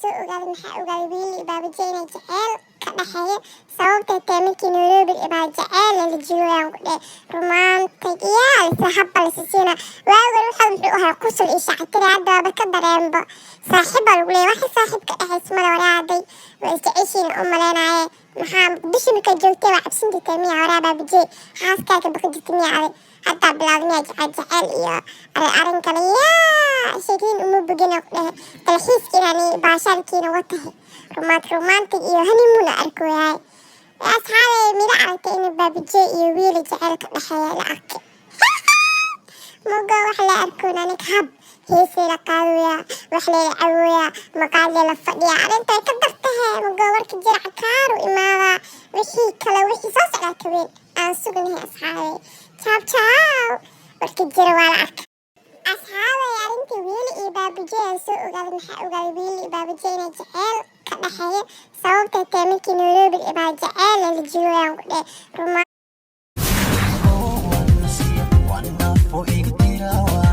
soo ogaaday maxaa ogaaday wiil iyo baabaje inay jaceyl ka dhexeeyo sababtay tahay markii Nairobi ibaa jaceyl la joogaan ku dheh romantic yaa isla habba la siina waagan waxa wuxuu ahaa qosol iyo shacatiri hadda waaba ka dareenba saaxiiba lagu leeyahay waxa saaxiibka dhexeys mala waraaday waa isjeceshiin u maleynaye maxaa bishii ka joogtay waa cabsin jirtay miya waraa baabaje xaaskaaga baka jirtay miya aday hataa bilaabnay jaceyl iyo arrin kale yaa sheekin uma bogina ku dheh dalxiiskiinani baashaalkiina watahay romantic iyo honeymoon arko yahay asxaabay mira aragtay in baabaje iyo wiil jaceyl ka dhexeeya la arkay moga wax la arkoon aniga hab heesay la qaadaya wax la cawaya maqaal la fadhiya arrinta ka dartahay moga warka jira cakaaru imaada wixii kale wixii soo socda kabeen aan sugnahay asxaabay ciao warka jira waa la arkay asxaabay arrinta wiil iyo baabaje soo ogaaday maxaa ogaaday wiil iyo baabaje inay jaceyl ka dhexeeyo sababtay tahay markii Nairobi ibaa jaceyl la joogaan ku dheh